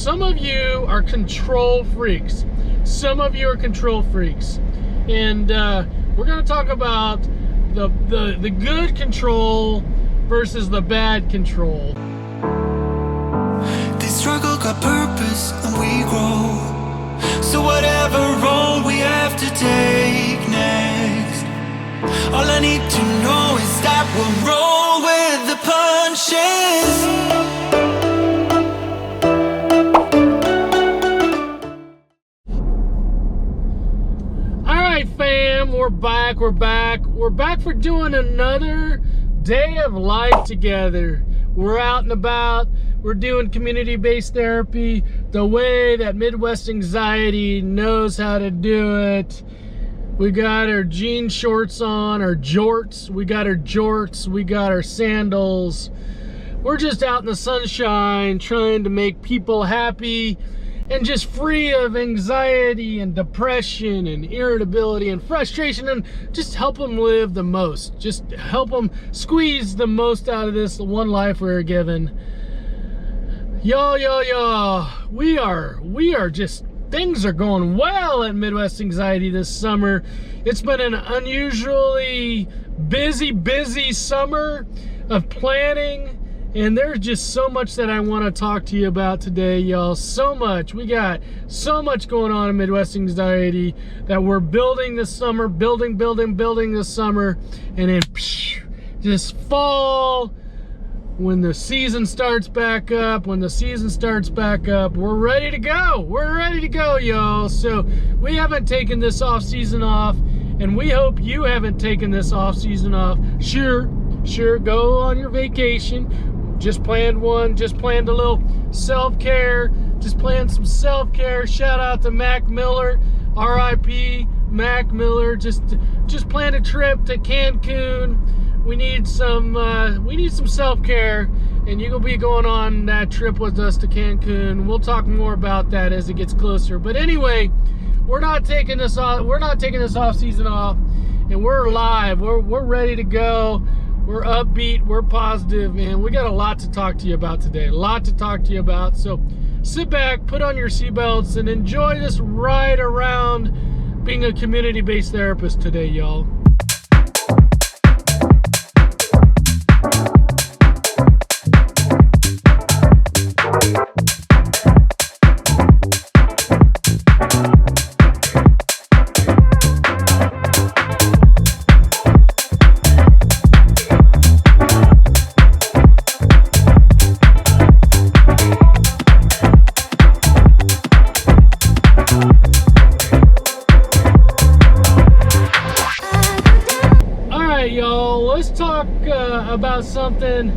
some of you are control freaks. Some of you are control freaks. And we're going to talk about the good control versus the bad control. This struggle got purpose and we grow. So whatever role we have to take next, all I need to know is that we'll roll with the punches. Alright fam, we're back for doing another day of life together. We're out and about. We're doing community-based therapy the way that Midwest Anxiety knows how to do it. We got our jean shorts on, our jorts. We got our jorts. We got our sandals. We're just out in the sunshine trying to make people happy and just free of anxiety and depression and irritability and frustration, and just help them live the most. Just help them squeeze the most out of this one life we're given. Yo, we are just, things are going well at Midwest Anxiety this summer. It's been an unusually busy summer of planning, and there's just so much that I want to talk to you about today, y'all. So much. We got so much going on in Midwest Anxiety that we're building this summer, building this summer, and then just fall. When the season starts back up, we're ready to go. We're ready to go, y'all. So we haven't taken this off season off, and we hope you haven't taken this off season off. Sure, go on your vacation. Just planned one, just planned a little self-care, just planned some self-care. Shout out to Mac Miller, RIP Mac Miller. Just planned a trip to Cancun. We need some self-care, and you're gonna be going on that trip with us to Cancun. We'll talk more about that as it gets closer. But anyway, we're not taking this off season off, and we're live. We're ready to go. We're upbeat. We're positive, and we got a lot to talk to you about today. A lot to talk to you about. So sit back, put on your seatbelts, and enjoy this ride around being a community-based therapist today, y'all. Let's talk about something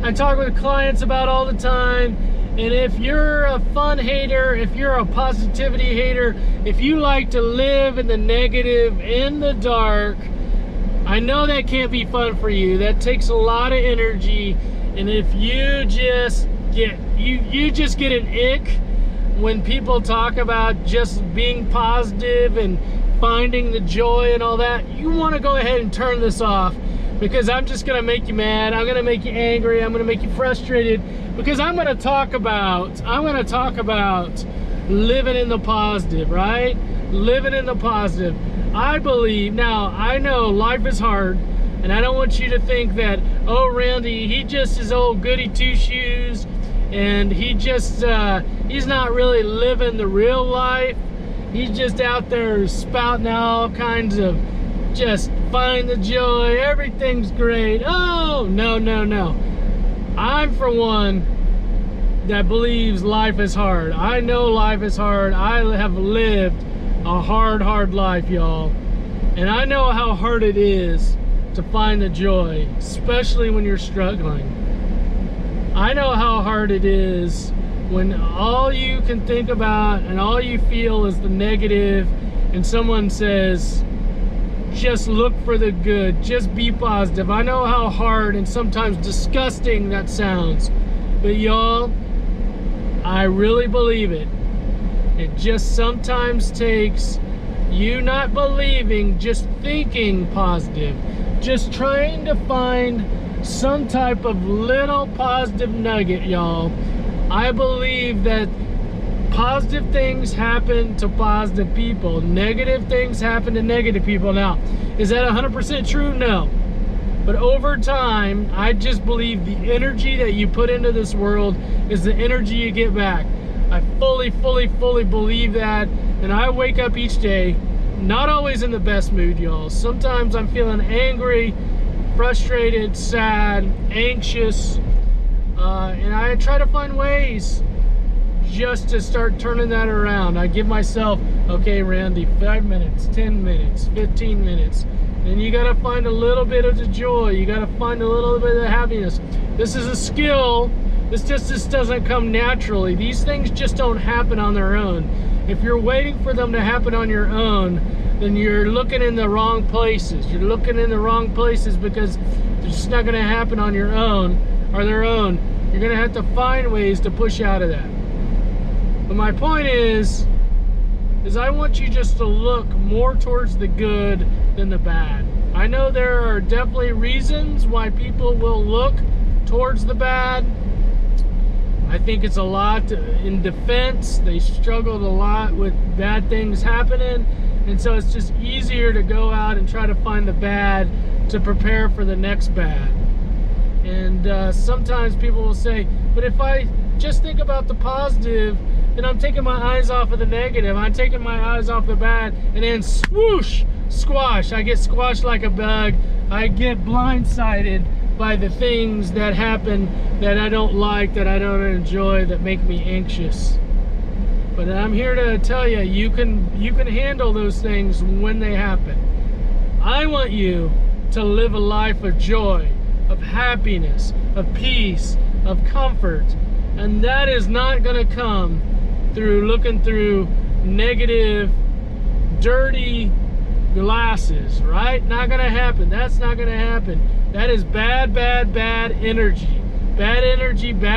I talk with clients about all the time. And if you're a fun hater, if you're a positivity hater, if you like to live in the negative, in the dark, I know that can't be fun for you. That takes a lot of energy. And if you just get you just get an ick when people talk about just being positive and finding the joy and all that, you want to go ahead and turn this off, because I'm just going to make you mad. I'm going to make you angry. I'm going to make you frustrated, because I'm going to talk about living in the positive, right? Living in the positive. I believe, now I know life is hard, and I don't want you to think that, oh, Randy, he just is old goody two shoes, and he just he's not really living the real life. He's just out there spouting all kinds of just find the joy, everything's great. Oh, no. I'm for one that believes life is hard. I know life is hard. I have lived a hard life, y'all. And I know how hard it is to find the joy, especially when you're struggling. I know how hard it is when all you can think about and all you feel is the negative, and someone says, just look for the good, just be positive. I know how hard and sometimes disgusting that sounds, but y'all, I really believe it. It just sometimes takes you not believing, just thinking positive, just trying to find some type of little positive nugget, y'all. I believe that Positive things happen to positive people. Negative things happen to negative people. Now, is that 100% true? No. But over time, I just believe the energy that you put into this world is the energy you get back. I fully believe that. And I wake up each day, not always in the best mood, y'all. Sometimes I'm feeling angry, frustrated, sad, anxious. And I try to find ways just to start turning that around. I give myself, okay, Randy, 5 minutes, 10 minutes, 15 minutes. And you gotta find a little bit of the joy. You gotta find a little bit of the happiness. This is a skill. This just doesn't come naturally. These things just don't happen on their own. If you're waiting for them to happen on your own, then you're looking in the wrong places. You're looking in the wrong places because they're just not gonna happen on your own or their own. You're gonna have to find ways to push out of that. But my point is I want you just to look more towards the good than the bad. I know there are definitely reasons why people will look towards the bad. I think it's a lot in defense. They struggled a lot with bad things happening. And so it's just easier to go out and try to find the bad to prepare for the next bad. And sometimes people will say, but if I just think about the positive, then I'm taking my eyes off of the negative. I'm taking my eyes off the bad, and then swoosh, squash. I get squashed like a bug. I get blindsided by the things that happen that I don't like, that I don't enjoy, that make me anxious. But I'm here to tell you, you can handle those things when they happen. I want you to live a life of joy, of happiness, of peace, of comfort. And that is not going to come through looking through negative, dirty glasses, right? Not going to happen. That's not going to happen. That is bad energy. Bad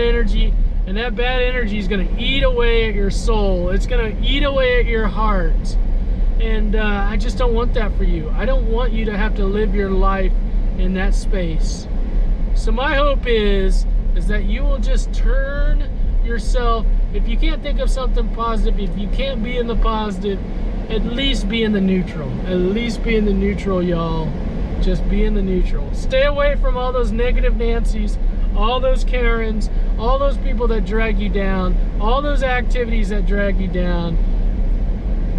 energy. And that bad energy is going to eat away at your soul. It's going to eat away at your heart. And I just don't want that for you. I don't want you to have to live your life in that space. So my hope is that you will just turn yourself. If you can't think of something positive, if you can't be in the positive, at least be in the neutral. At least be in the neutral, y'all. Just be in the neutral. Stay away from all those negative Nancys, all those Karens, all those people that drag you down, all those activities that drag you down.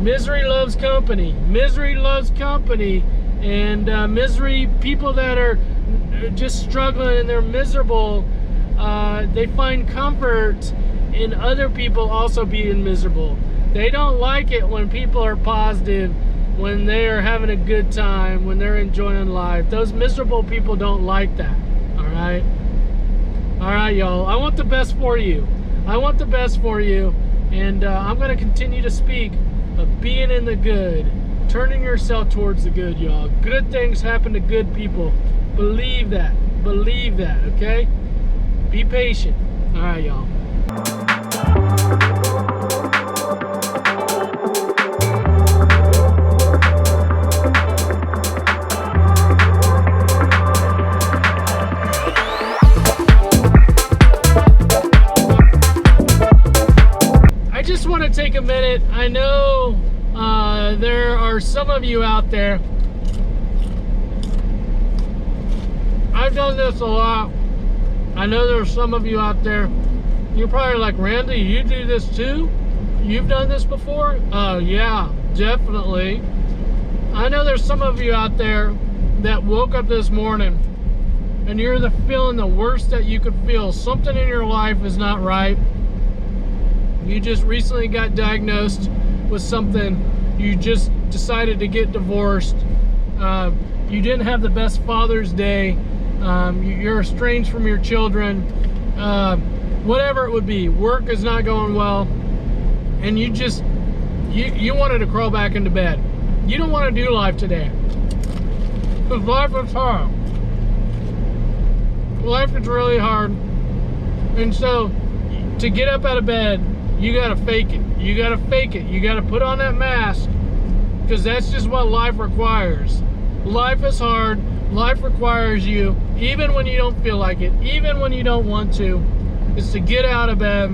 Misery loves company. Misery loves company. And misery, people that are just struggling and they're miserable, they find comfort in other people also being miserable. They don't like it when people are positive, when they are having a good time, when they're enjoying life. Those miserable people don't like that. Alright? Alright, y'all. I want the best for you. I want the best for you. And I'm going to continue to speak of being in the good. Turning yourself towards the good, y'all. Good things happen to good people. Believe that. Believe that, okay? Be patient. Alright, y'all. I just want to take a minute. I know there are some of you out there. I've done this a lot. I know there's some of you out there. You're probably like, Randy, you do this too? You've done this before? Yeah, definitely. I know there's some of you out there that woke up this morning and you're feeling the worst that you could feel. Something in your life is not right. You just recently got diagnosed with something. You just decided to get divorced. You didn't have the best Father's Day. You're estranged from your children. Whatever it would be. Work is not going well. And you wanted to crawl back into bed. You don't want to do life today. Because life is hard. Life is really hard. And so, to get up out of bed, you gotta fake it. You gotta fake it. You gotta put on that mask. Because that's just what life requires. Life is hard. Life requires you, even when you don't feel like it, even when you don't want to, is to get out of bed,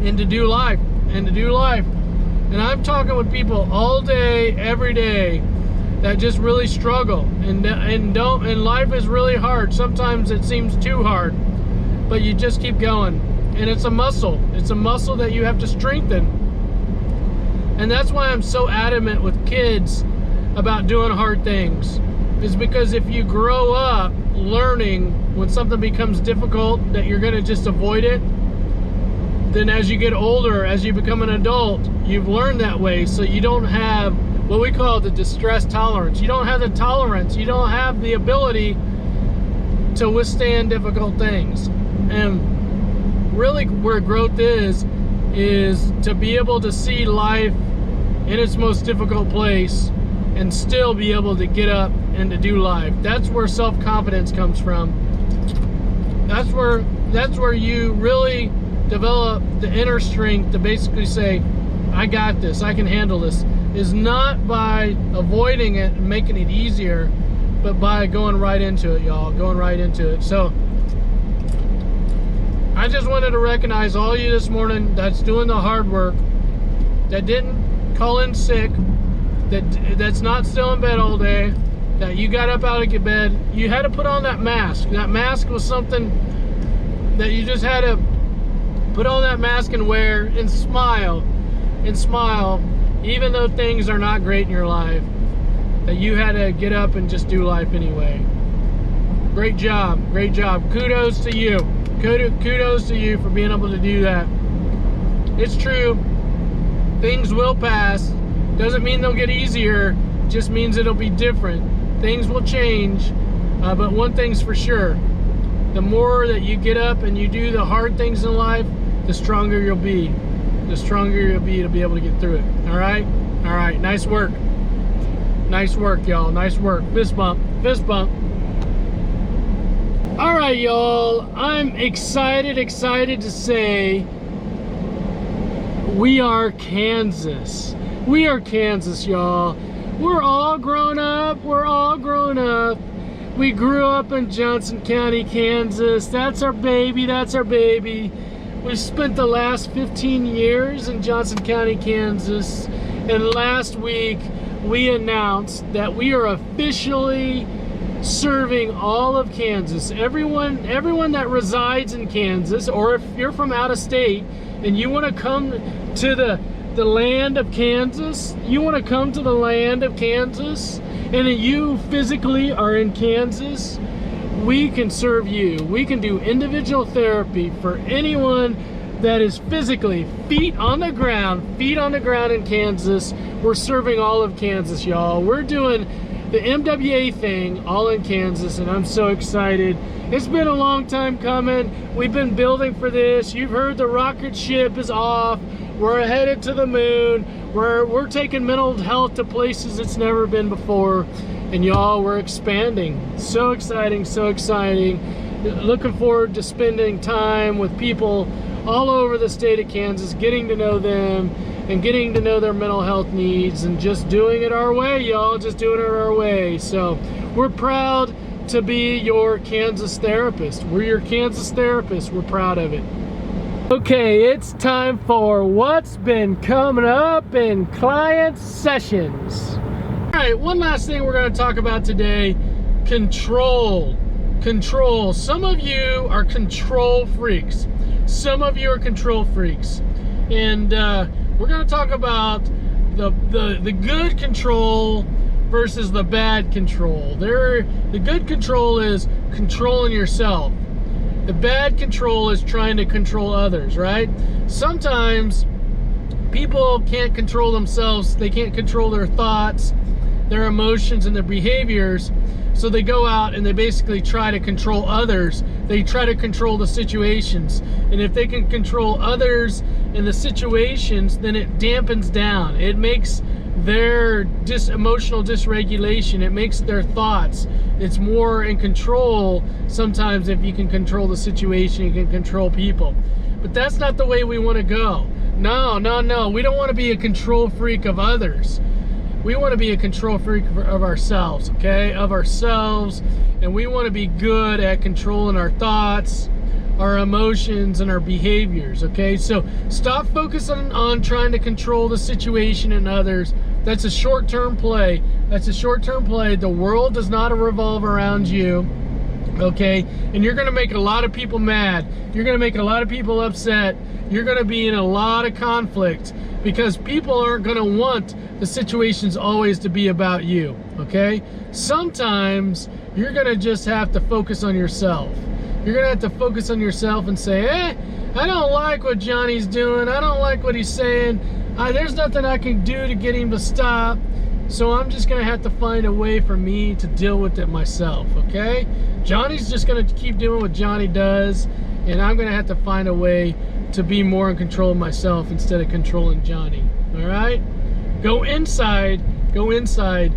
and to do life, and I'm talking with people all day, every day, that just really struggle, and life is really hard. Sometimes it seems too hard, but you just keep going, and it's a muscle that you have to strengthen. And that's why I'm so adamant with kids about doing hard things, is because if you grow up learning when something becomes difficult that you're going to just avoid it, then as you get older, as you become an adult, you've learned that way, so you don't have what we call the distress tolerance. You don't have the tolerance, you don't have the ability to withstand difficult things. And really where growth is to be able to see life in its most difficult place and still be able to get up and to do life. That's where self-confidence comes from. That's where you really develop the inner strength to basically say, I got this, I can handle this. Is not by avoiding it and making it easier, but by going right into it, y'all. Going right into it. So I just wanted to recognize all you this morning that's doing the hard work, that didn't call in sick, that's not still in bed all day, that you got up out of your bed. You had to put on that mask. That mask was something that you just had to put on that mask and wear and smile, even though things are not great in your life, that you had to get up and just do life anyway. Great job, great job. Kudos to you. Kudos to you for being able to do that. It's true, things will pass. Doesn't mean they'll get easier, just means it'll be different. Things will change, but one thing's for sure. The more that you get up and you do the hard things in life, the stronger you'll be. The stronger you'll be to be able to get through it. All right? All right, nice work. Nice work, y'all. Nice work. Fist bump. Fist bump. All right, y'all. I'm excited to say we are Kansas. We are Kansas, y'all. We're all grown up. We're all grown up. We grew up in Johnson County, Kansas. That's our baby. That's our baby. We spent the last 15 years in Johnson County, Kansas. And last week, we announced that we are officially serving all of Kansas. Everyone that resides in Kansas, or if you're from out of state and you want to come to the land of Kansas, you want to come to the land of Kansas, and you physically are in Kansas, we can serve you. We can do individual therapy for anyone that is physically feet on the ground in Kansas. We're serving all of Kansas, y'all. We're doing the MWA thing all in Kansas, and I'm so excited. It's been a long time coming. We've been building for this. You've heard the rocket ship is off. We're headed to the moon. We're taking mental health to places it's never been before. And y'all, we're expanding. So exciting, so exciting. Looking forward to spending time with people all over the state of Kansas, getting to know them and getting to know their mental health needs, and just doing it our way, y'all. Just doing it our way. So we're proud to be your Kansas therapist. We're your Kansas therapist. We're proud of it. Okay, it's time for what's been coming up in client sessions. All right, one last thing we're going to talk about today: control. Control. Some of you are control freaks. Some of you are control freaks. And we're going to talk about the good control versus the bad control. The good control is controlling yourself. The bad control is trying to control others, right? Sometimes people can't control themselves. They can't control their thoughts, their emotions, and their behaviors. So they go out and they basically try to control others. They try to control the situations. And if they can control others and the situations, then it dampens down. It makes their emotional dysregulation. It makes their thoughts. It's more in control sometimes. If you can control the situation, you can control people. But that's not the way we want to go. No. We don't want to be a control freak of others. We want to be a control freak of ourselves, okay? Of ourselves. And we want to be good at controlling our thoughts, our emotions and our behaviors, okay? So stop focusing on trying to control the situation and others. That's a short-term play. That's a short-term play. The world does not revolve around you, okay? And you're gonna make a lot of people mad. You're gonna make a lot of people upset. You're gonna be in a lot of conflict because people aren't gonna want the situations always to be about you, okay? Sometimes you're gonna just have to focus on yourself. You're gonna have to focus on yourself and say, I don't like what Johnny's doing. I don't like what he's saying. There's nothing I can do to get him to stop. So I'm just gonna have to find a way for me to deal with it myself, okay? Johnny's just gonna keep doing what Johnny does, and I'm gonna have to find a way to be more in control of myself instead of controlling Johnny, all right? Go inside, go inside.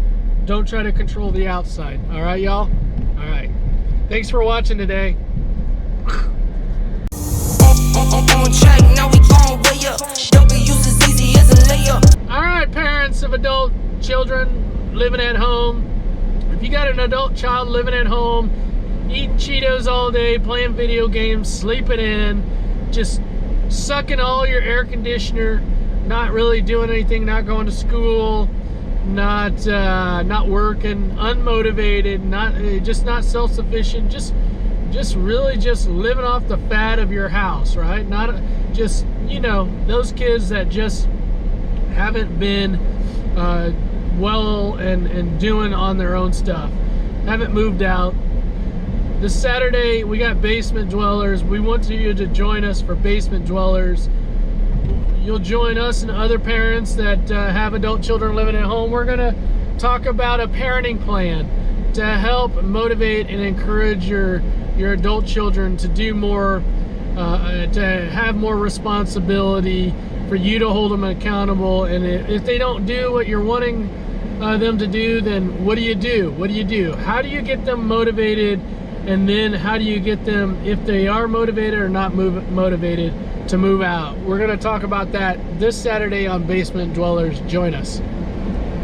Don't try to control the outside, all right, y'all? All right. Thanks for watching today. All right, parents of adult children living at home. If you got an adult child living at home, eating Cheetos all day, playing video games, sleeping in, just sucking all your air conditioner, not really doing anything, not going to school, not working, unmotivated, not self-sufficient, just really just living off the fat of your house, right? Not just, you know, those kids that just haven't been well and doing on their own stuff, haven't moved out. This Saturday we got Basement Dwellers. We want you to join us for Basement Dwellers. You'll join us and other parents that have adult children living at home. We're gonna talk about a parenting plan to help motivate and encourage your adult children to do more, to have more responsibility, for you to hold them accountable. And if they don't do what you're wanting them to do, then what do you do? What do you do? How do you get them motivated? And then how do you get them, if they are motivated or not motivated, to move out? We're going to talk about that this Saturday on Basement Dwellers. Join us.